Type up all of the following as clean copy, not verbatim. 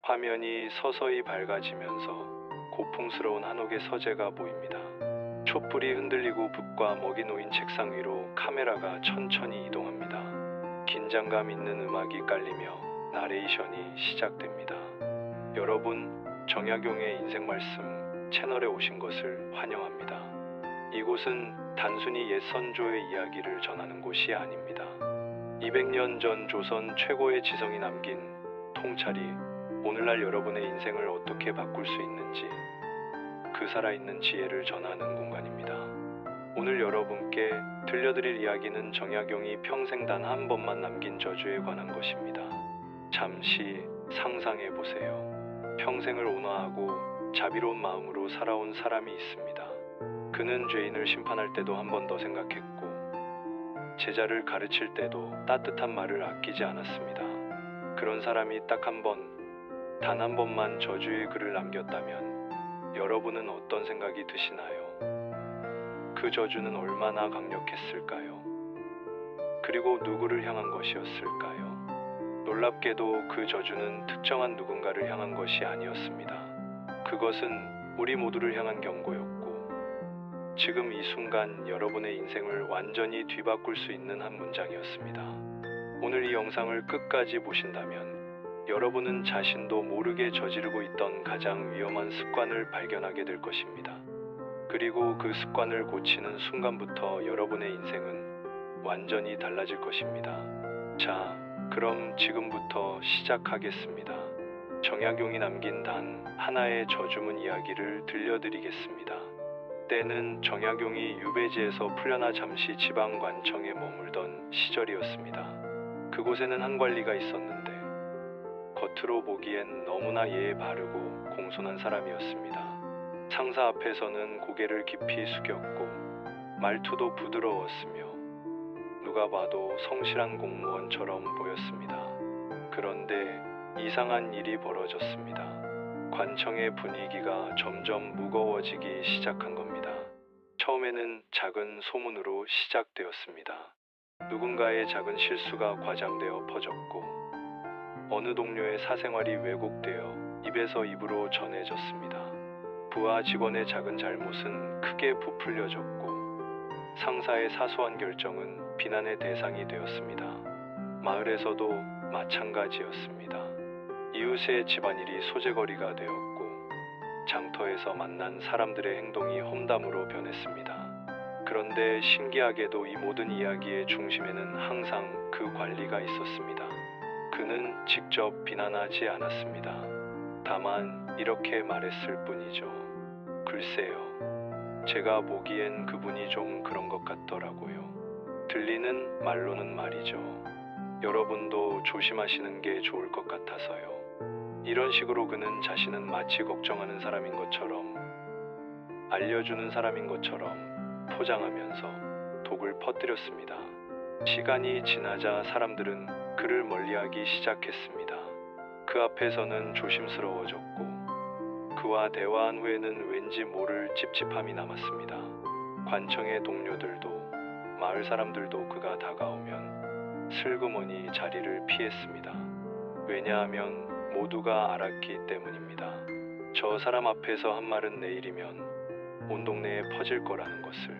화면이 서서히 밝아지면서 고풍스러운 한옥의 서재가 보입니다. 촛불이 흔들리고 붓과 먹이 놓인 책상 위로 카메라가 천천히 이동합니다. 긴장감 있는 음악이 깔리며 나레이션이 시작됩니다. 여러분, 정약용의 인생 말씀 채널에 오신 것을 환영합니다. 이곳은 단순히 옛 선조의 이야기를 전하는 곳이 아닙니다. 200년 전 조선 최고의 지성이 남긴 통찰이 오늘날 여러분의 인생을 어떻게 바꿀 수 있는지 그 살아있는 지혜를 전하는 공간입니다. 오늘 여러분께 들려드릴 이야기는 정약용이 평생 단 한 번만 남긴 저주에 관한 것입니다. 잠시 상상해 보세요. 평생을 온화하고 자비로운 마음으로 살아온 사람이 있습니다. 그는 죄인을 심판할 때도 한 번 더 생각했고 제자를 가르칠 때도 따뜻한 말을 아끼지 않았습니다. 그런 사람이 딱 한 번, 단 한 번만 저주의 글을 남겼다면 여러분은 어떤 생각이 드시나요? 그 저주는 얼마나 강력했을까요? 그리고 누구를 향한 것이었을까요? 놀랍게도 그 저주는 특정한 누군가를 향한 것이 아니었습니다. 그것은 우리 모두를 향한 경고였고, 지금 이 순간 여러분의 인생을 완전히 뒤바꿀 수 있는 한 문장이었습니다. 오늘 이 영상을 끝까지 보신다면 여러분은 자신도 모르게 저지르고 있던 가장 위험한 습관을 발견하게 될 것입니다. 그리고 그 습관을 고치는 순간부터 여러분의 인생은 완전히 달라질 것입니다. 자, 그럼 지금부터 시작하겠습니다. 정약용이 남긴 단 하나의 저주문 이야기를 들려드리겠습니다. 때는 정약용이 유배지에서 풀려나 잠시 지방관청에 머물던 시절이었습니다. 그곳에는 한 관리가 있었는데 겉으로 보기엔 너무나 예의 바르고 공손한 사람이었습니다. 상사 앞에서는 고개를 깊이 숙였고 말투도 부드러웠으며 누가 봐도 성실한 공무원처럼 보였습니다. 그런데 이상한 일이 벌어졌습니다. 관청의 분위기가 점점 무거워지기 시작한 겁니다. 처음에는 작은 소문으로 시작되었습니다. 누군가의 작은 실수가 과장되어 퍼졌고 어느 동료의 사생활이 왜곡되어 입에서 입으로 전해졌습니다. 부하 직원의 작은 잘못은 크게 부풀려졌고 상사의 사소한 결정은 비난의 대상이 되었습니다. 마을에서도 마찬가지였습니다. 이웃의 집안일이 소재거리가 되었고 장터에서 만난 사람들의 행동이 험담으로 변했습니다. 그런데 신기하게도 이 모든 이야기의 중심에는 항상 그 관리가 있었습니다. 그는 직접 비난하지 않았습니다. 다만 이렇게 말했을 뿐이죠. 글쎄요, 제가 보기엔 그분이 좀 그런 것 같더라고요. 들리는 말로는 말이죠. 여러분도 조심하시는 게 좋을 것 같아서요. 이런 식으로 그는 자신은 마치 걱정하는 사람인 것처럼, 알려주는 사람인 것처럼 포장하면서 독을 퍼뜨렸습니다. 시간이 지나자 사람들은 그를 멀리하기 시작했습니다. 그 앞에서는 조심스러워졌고 그와 대화한 후에는 왠지 모를 찝찝함이 남았습니다. 관청의 동료들도 마을 사람들도 그가 다가오면 슬그머니 자리를 피했습니다. 왜냐하면 모두가 알았기 때문입니다. 저 사람 앞에서 한 말은 내일이면 온 동네에 퍼질 거라는 것을,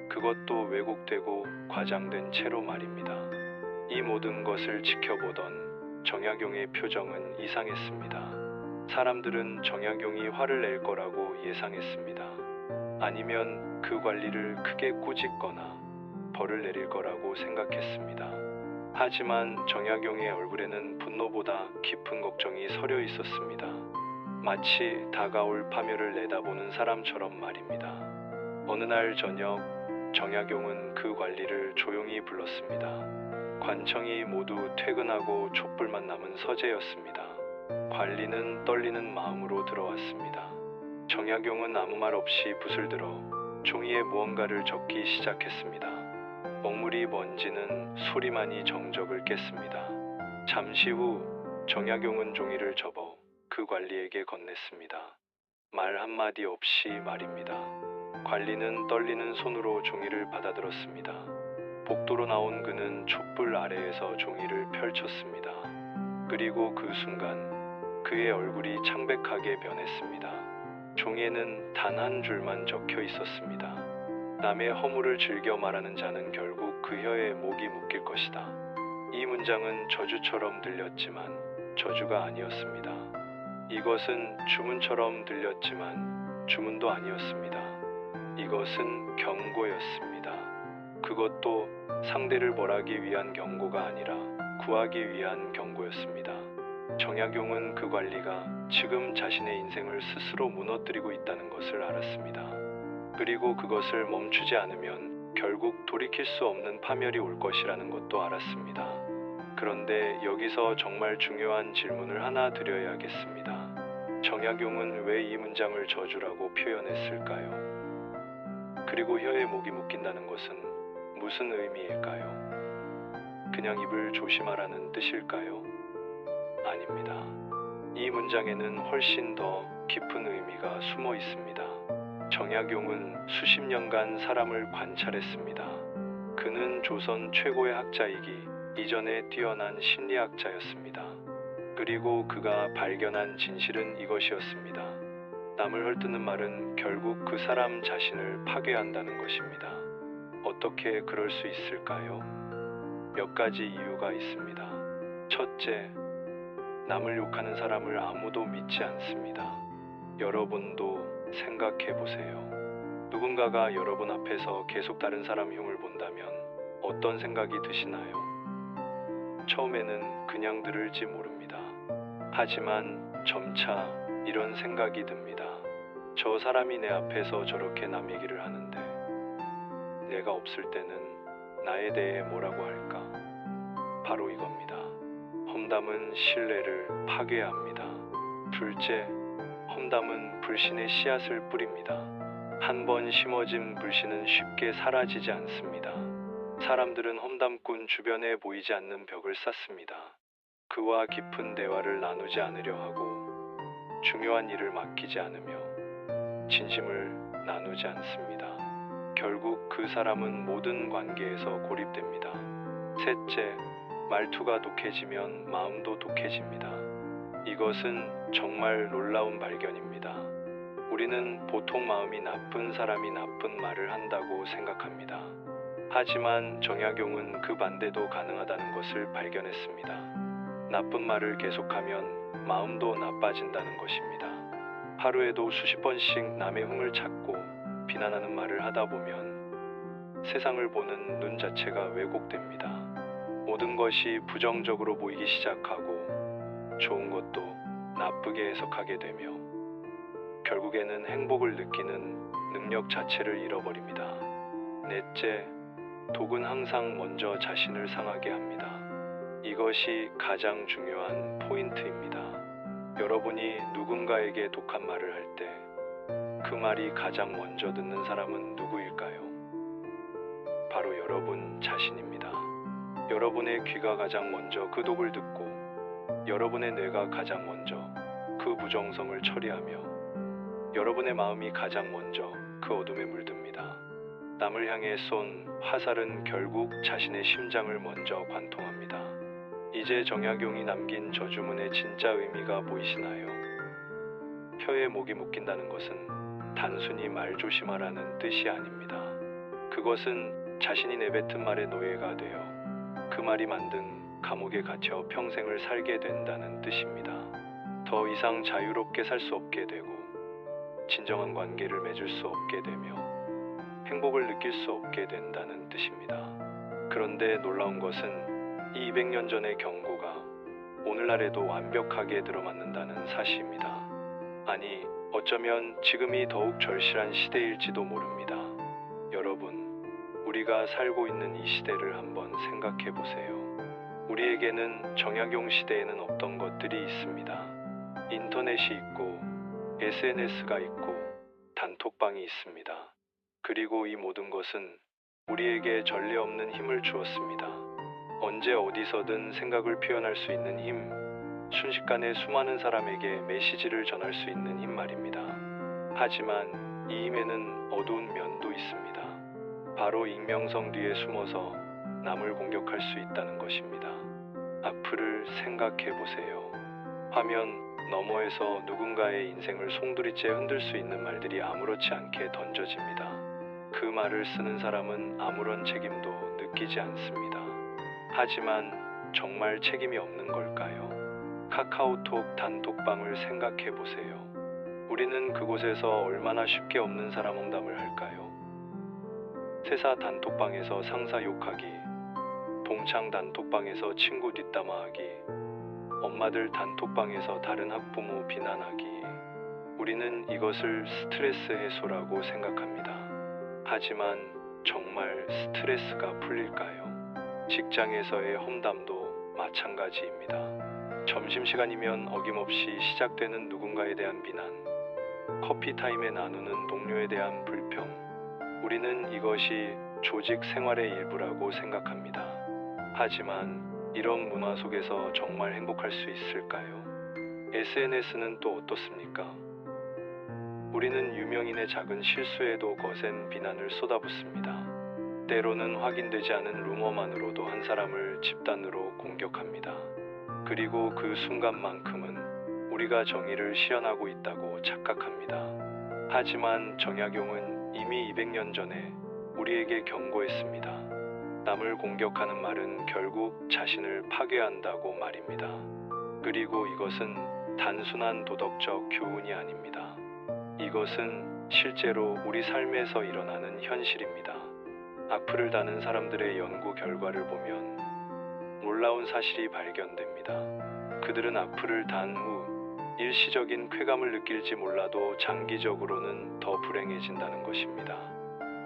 그것도 왜곡되고 과장된 채로 말입니다. 이 모든 것을 지켜보던 정약용의 표정은 이상했습니다. 사람들은 정약용이 화를 낼 거라고 예상했습니다. 아니면 그 관리를 크게 꾸짖거나 벌을 내릴 거라고 생각했습니다. 하지만 정약용의 얼굴에는 분노보다 깊은 걱정이 서려 있었습니다. 마치 다가올 파멸을 내다보는 사람처럼 말입니다. 어느 날 저녁, 정약용은 그 관리를 조용히 불렀습니다. 관청이 모두 퇴근하고 촛불만 남은 서재였습니다. 관리는 떨리는 마음으로 들어왔습니다. 정약용은 아무 말 없이 붓을 들어 종이에 무언가를 적기 시작했습니다. 먹물이 번지는 소리만이 정적을 깼습니다. 잠시 후 정약용은 종이를 접어 그 관리에게 건넸습니다. 말 한마디 없이 말입니다. 관리는 떨리는 손으로 종이를 받아들었습니다. 복도로 나온 그는 촛불 아래에서 종이를 펼쳤습니다. 그리고 그 순간 그의 얼굴이 창백하게 변했습니다. 종이에는 단 한 줄만 적혀 있었습니다. 남의 허물을 즐겨 말하는 자는 결국 그 혀에 목이 묶일 것이다. 이 문장은 저주처럼 들렸지만 저주가 아니었습니다. 이것은 주문처럼 들렸지만 주문도 아니었습니다. 이것은 경고였습니다. 그것도 상대를 벌하기 위한 경고가 아니라 구하기 위한 경고였습니다. 정약용은 그 관리가 지금 자신의 인생을 스스로 무너뜨리고 있다는 것을 알았습니다. 그리고 그것을 멈추지 않으면 결국 돌이킬 수 없는 파멸이 올 것이라는 것도 알았습니다. 그런데 여기서 정말 중요한 질문을 하나 드려야겠습니다. 정약용은 왜 이 문장을 저주라고 표현했을까요? 그리고 혀에 목이 묶인다는 것은 무슨 의미일까요? 그냥 입을 조심하라는 뜻일까요? 아닙니다. 이 문장에는 훨씬 더 깊은 의미가 숨어 있습니다. 정약용은 수십 년간 사람을 관찰했습니다. 그는 조선 최고의 학자이기 이전에 뛰어난 심리학자였습니다. 그리고 그가 발견한 진실은 이것이었습니다. 남을 헐뜯는 말은 결국 그 사람 자신을 파괴한다는 것입니다. 어떻게 그럴 수 있을까요? 몇 가지 이유가 있습니다. 첫째, 남을 욕하는 사람을 아무도 믿지 않습니다. 여러분도 생각해 보세요. 누군가가 여러분 앞에서 계속 다른 사람 흉을 본다면 어떤 생각이 드시나요? 처음에는 그냥 들을지 모릅니다. 하지만 점차 이런 생각이 듭니다. 저 사람이 내 앞에서 저렇게 남 얘기를 하는데 내가 없을 때는 나에 대해 뭐라고 할까? 바로 이겁니다. 험담은 신뢰를 파괴합니다. 둘째, 험담은 불신의 씨앗을 뿌립니다. 한 번 심어진 불신은 쉽게 사라지지 않습니다. 사람들은 험담꾼 주변에 보이지 않는 벽을 쌓습니다. 그와 깊은 대화를 나누지 않으려 하고 중요한 일을 맡기지 않으며 진심을 나누지 않습니다. 결국 그 사람은 모든 관계에서 고립됩니다. 셋째, 말투가 독해지면 마음도 독해집니다. 이것은 정말 놀라운 발견입니다. 우리는 보통 마음이 나쁜 사람이 나쁜 말을 한다고 생각합니다. 하지만 정약용은 그 반대도 가능하다는 것을 발견했습니다. 나쁜 말을 계속하면 마음도 나빠진다는 것입니다. 하루에도 수십 번씩 남의 흉을 찾고 비난하는 말을 하다 보면 세상을 보는 눈 자체가 왜곡됩니다. 모든 것이 부정적으로 보이기 시작하고 좋은 것도 나쁘게 해석하게 되며 결국에는 행복을 느끼는 능력 자체를 잃어버립니다. 넷째, 독은 항상 먼저 자신을 상하게 합니다. 이것이 가장 중요한 포인트입니다. 여러분이 누군가에게 독한 말을 할 때 그 말이 가장 먼저 듣는 사람은 누구일까요? 바로 여러분 자신입니다. 여러분의 귀가 가장 먼저 그 독을 듣고 여러분의 뇌가 가장 먼저 그 부정성을 처리하며 여러분의 마음이 가장 먼저 그 어둠에 물듭니다. 남을 향해 쏜 화살은 결국 자신의 심장을 먼저 관통합니다. 이제 정약용이 남긴 저주문의 진짜 의미가 보이시나요? 혀에 목이 묶인다는 것은 단순히 말 조심하라는 뜻이 아닙니다. 그것은 자신이 내뱉은 말의 노예가 되어 그 말이 만든 감옥에 갇혀 평생을 살게 된다는 뜻입니다. 더 이상 자유롭게 살 수 없게 되고 진정한 관계를 맺을 수 없게 되며 행복을 느낄 수 없게 된다는 뜻입니다. 그런데 놀라운 것은 이 200년 전의 경고가 오늘날에도 완벽하게 들어맞는다는 사실입니다. 아니, 어쩌면 지금이 더욱 절실한 시대일지도 모릅니다. 여러분, 우리가 살고 있는 이 시대를 한번 생각해 보세요. 우리에게는 정약용 시대에는 없던 것들이 있습니다. 인터넷이 있고 SNS가 있고 단톡방이 있습니다. 그리고 이 모든 것은 우리에게 전례 없는 힘을 주었습니다. 언제 어디서든 생각을 표현할 수 있는 힘, 순식간에 수많은 사람에게 메시지를 전할 수 있는 힘 말입니다. 하지만 이 힘에는 어두운 면도 있습니다. 바로 익명성 뒤에 숨어서 남을 공격할 수 있다는 것입니다. 앞을 생각해 보세요. 화면 너머에서 누군가의 인생을 송두리째 흔들 수 있는 말들이 아무렇지 않게 던져집니다. 그 말을 쓰는 사람은 아무런 책임도 느끼지 않습니다. 하지만 정말 책임이 없는 걸까요? 카카오톡 단톡방을 생각해 보세요. 우리는 그곳에서 얼마나 쉽게 없는 사람 험담을 할까요? 회사 단톡방에서 상사 욕하기, 동창 단톡방에서 친구 뒷담화하기, 엄마들 단톡방에서 다른 학부모 비난하기. 우리는 이것을 스트레스 해소라고 생각합니다. 하지만 정말 스트레스가 풀릴까요? 직장에서의 험담도 마찬가지입니다. 점심시간이면 어김없이 시작되는 누군가에 대한 비난, 커피 타임에 나누는 동료에 대한 불평. 우리는 이것이 조직 생활의 일부라고 생각합니다. 하지만 이런 문화 속에서 정말 행복할 수 있을까요? SNS는 또 어떻습니까? 우리는 유명인의 작은 실수에도 거센 비난을 쏟아붓습니다. 때로는 확인되지 않은 루머만으로도 한 사람을 집단으로 공격합니다. 그리고 그 순간만큼은 우리가 정의를 실현하고 있다고 착각합니다. 하지만 정약용은 이미 200년 전에 우리에게 경고했습니다. 남을 공격하는 말은 결국 자신을 파괴한다고 말입니다. 그리고 이것은 단순한 도덕적 교훈이 아닙니다. 이것은 실제로 우리 삶에서 일어나는 현실입니다. 악플을 다는 사람들의 연구 결과를 보면 놀라운 사실이 발견됩니다. 그들은 악플을 단 후 일시적인 쾌감을 느낄지 몰라도 장기적으로는 더 불행해진다는 것입니다.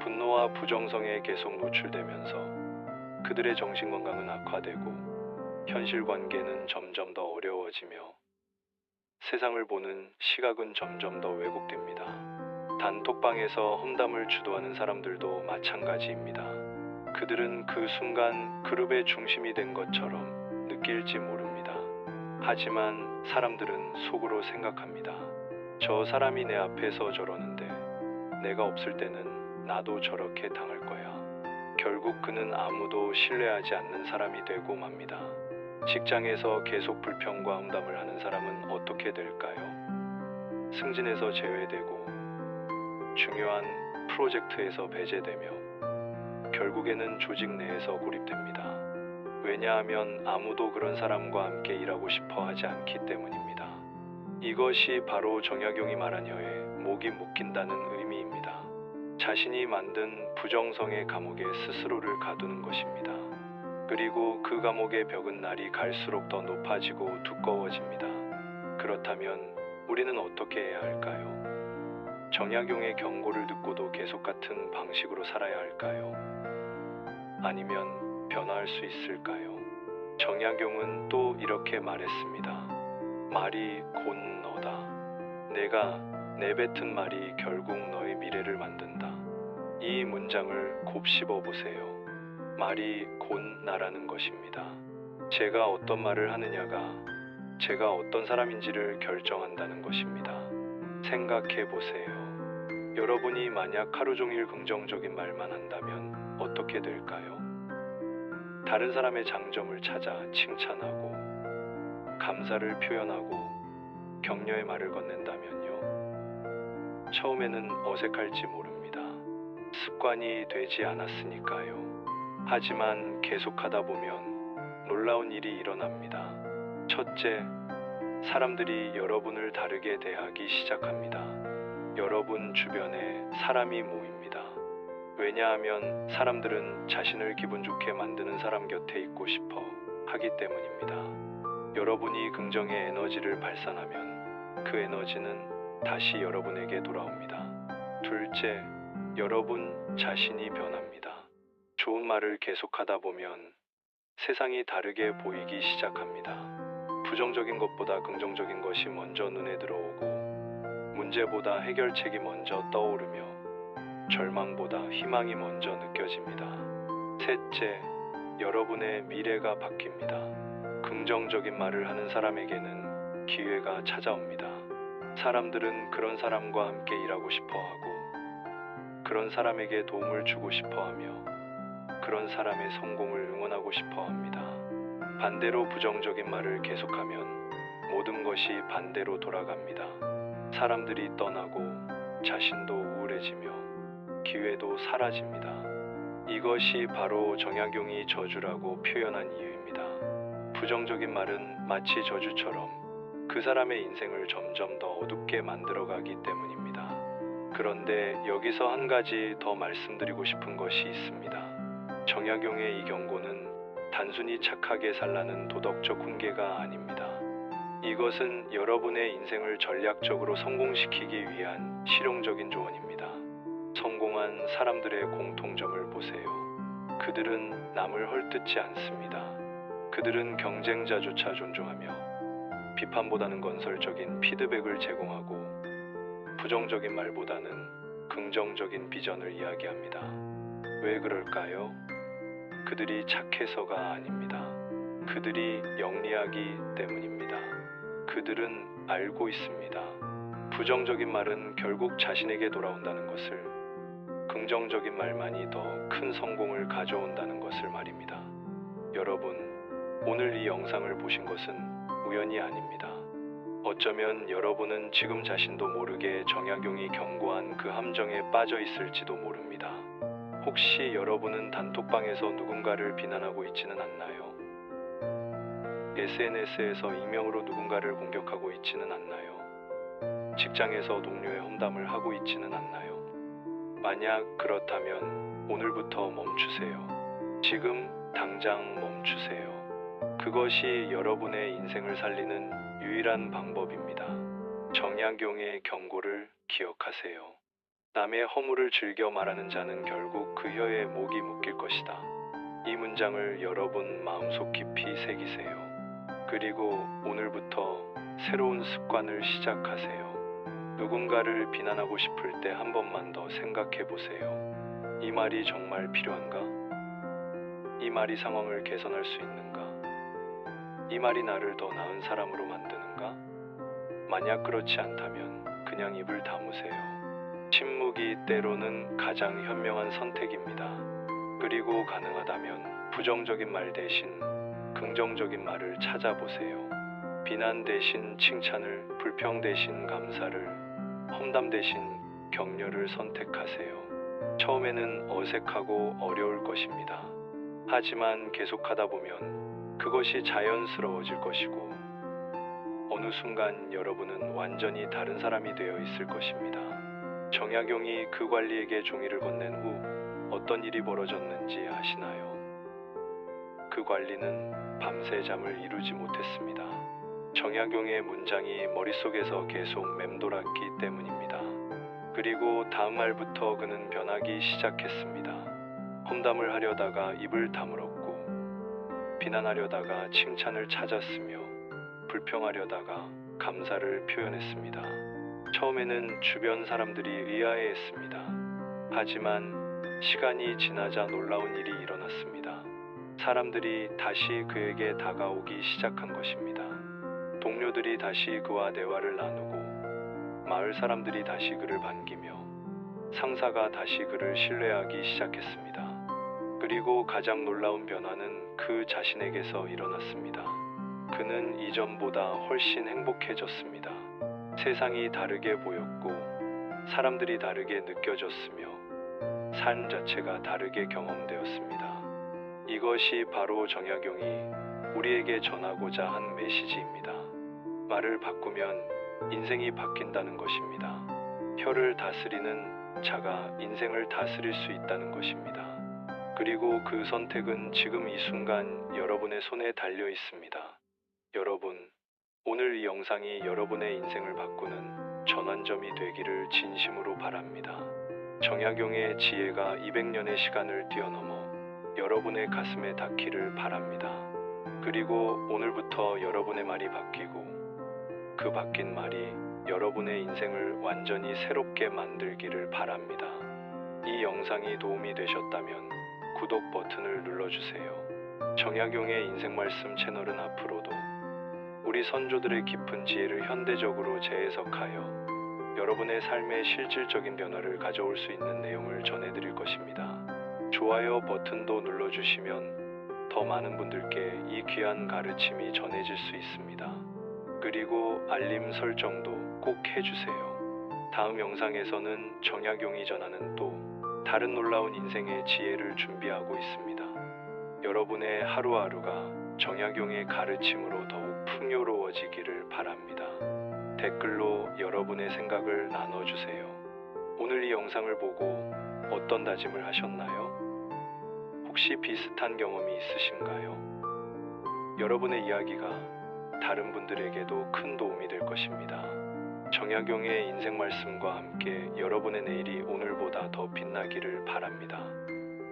분노와 부정성에 계속 노출되면서 그들의 정신건강은 악화되고 현실 관계는 점점 더 어려워지며 세상을 보는 시각은 점점 더 왜곡됩니다. 단톡방에서 험담을 주도하는 사람들도 마찬가지입니다. 그들은 그 순간 그룹의 중심이 된 것처럼 느낄지 모릅니다. 하지만 사람들은 속으로 생각합니다. 저 사람이 내 앞에서 저러는데 내가 없을 때는 나도 저렇게 당할 거야. 결국 그는 아무도 신뢰하지 않는 사람이 되고 맙니다. 직장에서 계속 불평과 험담을 하는 사람은 어떻게 될까요? 승진에서 제외되고 중요한 프로젝트에서 배제되며 결국에는 조직 내에서 고립됩니다. 왜냐하면 아무도 그런 사람과 함께 일하고 싶어 하지 않기 때문입니다. 이것이 바로 정약용이 말한 혀에 목이 묶인다는 의미입니다. 자신이 만든 부정성의 감옥에 스스로를 가두는 것입니다. 그리고 그 감옥의 벽은 날이 갈수록 더 높아지고 두꺼워집니다. 그렇다면 우리는 어떻게 해야 할까요? 정약용의 경고를 듣고도 계속 같은 방식으로 살아야 할까요? 아니면 변화할 수 있을까요? 정약용은 또 이렇게 말했습니다. 말이 곧 너다. 내가 내뱉은 말이 결국 너의 미래를 만든다. 이 문장을 곱씹어 보세요. 말이 곧 나라는 것입니다. 제가 어떤 말을 하느냐가 제가 어떤 사람인지를 결정한다는 것입니다. 생각해 보세요. 여러분이 만약 하루 종일 긍정적인 말만 한다면 어떻게 될까요? 다른 사람의 장점을 찾아 칭찬하고 감사를 표현하고 격려의 말을 건넨다면요. 처음에는 어색할지 모릅니다. 습관이 되지 않았으니까요. 하지만 계속하다 보면 놀라운 일이 일어납니다. 첫째, 사람들이 여러분을 다르게 대하기 시작합니다. 여러분 주변에 사람이 모입니다. 왜냐하면 사람들은 자신을 기분 좋게 만드는 사람 곁에 있고 싶어 하기 때문입니다. 여러분이 긍정의 에너지를 발산하면 그 에너지는 다시 여러분에게 돌아옵니다. 둘째, 여러분 자신이 변합니다. 좋은 말을 계속하다 보면 세상이 다르게 보이기 시작합니다. 부정적인 것보다 긍정적인 것이 먼저 눈에 들어오고 문제보다 해결책이 먼저 떠오르며 절망보다 희망이 먼저 느껴집니다. 셋째, 여러분의 미래가 바뀝니다. 긍정적인 말을 하는 사람에게는 기회가 찾아옵니다. 사람들은 그런 사람과 함께 일하고 싶어 하고 그런 사람에게 도움을 주고 싶어 하며 그런 사람의 성공을 응원하고 싶어 합니다. 반대로 부정적인 말을 계속하면 모든 것이 반대로 돌아갑니다. 사람들이 떠나고 자신도 우울해지며 기회도 사라집니다. 이것이 바로 정약용이 저주라고 표현한 이유입니다. 부정적인 말은 마치 저주처럼 그 사람의 인생을 점점 더 어둡게 만들어가기 때문입니다. 그런데 여기서 한 가지 더 말씀드리고 싶은 것이 있습니다. 정약용의 이 경고는 단순히 착하게 살라는 도덕적 훈계가 아닙니다. 이것은 여러분의 인생을 전략적으로 성공시키기 위한 실용적인 조언입니다. 성공한 사람들의 공통점을 보세요. 그들은 남을 헐뜯지 않습니다. 그들은 경쟁자조차 존중하며 비판보다는 건설적인 피드백을 제공하고 부정적인 말보다는 긍정적인 비전을 이야기합니다. 왜 그럴까요? 그들이 착해서가 아닙니다. 그들이 영리하기 때문입니다. 그들은 알고 있습니다. 부정적인 말은 결국 자신에게 돌아온다는 것을, 긍정적인 말만이 더 큰 성공을 가져온다는 것을 말입니다. 여러분, 오늘 이 영상을 보신 것은 우연이 아닙니다. 어쩌면 여러분은 지금 자신도 모르게 정약용이 경고한 그 함정에 빠져 있을지도 모릅니다. 혹시 여러분은 단톡방에서 누군가를 비난하고 있지는 않나요? SNS에서 익명으로 누군가를 공격하고 있지는 않나요? 직장에서 동료의 험담을 하고 있지는 않나요? 만약 그렇다면 오늘부터 멈추세요. 지금 당장 멈추세요. 그것이 여러분의 인생을 살리는 유일한 방법입니다. 정약용의 경고를 기억하세요. 남의 허물을 즐겨 말하는 자는 결국 그 혀에 목이 묶일 것이다. 이 문장을 여러분 마음속 깊이 새기세요. 그리고 오늘부터 새로운 습관을 시작하세요. 누군가를 비난하고 싶을 때 한 번만 더 생각해 보세요. 이 말이 정말 필요한가? 이 말이 상황을 개선할 수 있는가? 이 말이 나를 더 나은 사람으로 만드는가? 만약 그렇지 않다면 그냥 입을 다무세요. 침묵이 때로는 가장 현명한 선택입니다. 그리고 가능하다면 부정적인 말 대신 긍정적인 말을 찾아보세요. 비난 대신 칭찬을, 불평 대신 감사를, 험담 대신 격려를 선택하세요. 처음에는 어색하고 어려울 것입니다. 하지만 계속하다 보면 그것이 자연스러워질 것이고 어느 순간 여러분은 완전히 다른 사람이 되어 있을 것입니다. 정약용이 그 관리에게 종이를 건넨 후 어떤 일이 벌어졌는지 아시나요? 그 관리는 밤새 잠을 이루지 못했습니다. 정약용의 문장이 머릿속에서 계속 맴돌았기 때문입니다. 그리고 다음 말부터 그는 변하기 시작했습니다. 험담을 하려다가 입을 다물었고, 비난하려다가 칭찬을 찾았으며, 불평하려다가 감사를 표현했습니다. 처음에는 주변 사람들이 의아해했습니다. 하지만 시간이 지나자 놀라운 일이 일어났습니다. 사람들이 다시 그에게 다가오기 시작한 것입니다. 동료들이 다시 그와 대화를 나누고 마을 사람들이 다시 그를 반기며 상사가 다시 그를 신뢰하기 시작했습니다. 그리고 가장 놀라운 변화는 그 자신에게서 일어났습니다. 그는 이전보다 훨씬 행복해졌습니다. 세상이 다르게 보였고 사람들이 다르게 느껴졌으며 삶 자체가 다르게 경험되었습니다. 이것이 바로 정약용이 우리에게 전하고자 한 메시지입니다. 말을 바꾸면 인생이 바뀐다는 것입니다. 혀를 다스리는 자가 인생을 다스릴 수 있다는 것입니다. 그리고 그 선택은 지금 이 순간 여러분의 손에 달려 있습니다. 여러분, 오늘 이 영상이 여러분의 인생을 바꾸는 전환점이 되기를 진심으로 바랍니다. 정약용의 지혜가 200년의 시간을 뛰어넘어 여러분의 가슴에 닿기를 바랍니다. 그리고 오늘부터 여러분의 말이 바뀌고 그 바뀐 말이 여러분의 인생을 완전히 새롭게 만들기를 바랍니다. 이 영상이 도움이 되셨다면 구독 버튼을 눌러주세요. 정약용의 인생 말씀 채널은 앞으로도 우리 선조들의 깊은 지혜를 현대적으로 재해석하여 여러분의 삶에 실질적인 변화를 가져올 수 있는 내용을 전해드릴 것입니다. 좋아요 버튼도 눌러주시면 더 많은 분들께 이 귀한 가르침이 전해질 수 있습니다. 그리고 알림 설정도 꼭 해주세요. 다음 영상에서는 정약용이 전하는 또 다른 놀라운 인생의 지혜를 준비하고 있습니다. 여러분의 하루하루가 정약용의 가르침으로 더욱 풍요로워지기를 바랍니다. 댓글로 여러분의 생각을 나눠주세요. 오늘 이 영상을 보고 어떤 다짐을 하셨나요? 혹시 비슷한 경험이 있으신가요? 여러분의 이야기가 다른 분들에게도 큰 도움이 될 것입니다. 정약용의 인생 말씀과 함께 여러분의 내일이 오늘보다 더 빛나기를 바랍니다.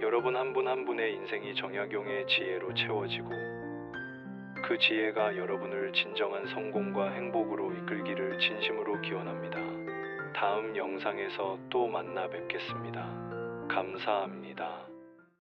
여러분 한 분 한 분의 인생이 정약용의 지혜로 채워지고 그 지혜가 여러분을 진정한 성공과 행복으로 이끌기를 진심으로 기원합니다. 다음 영상에서 또 만나 뵙겠습니다. 감사합니다.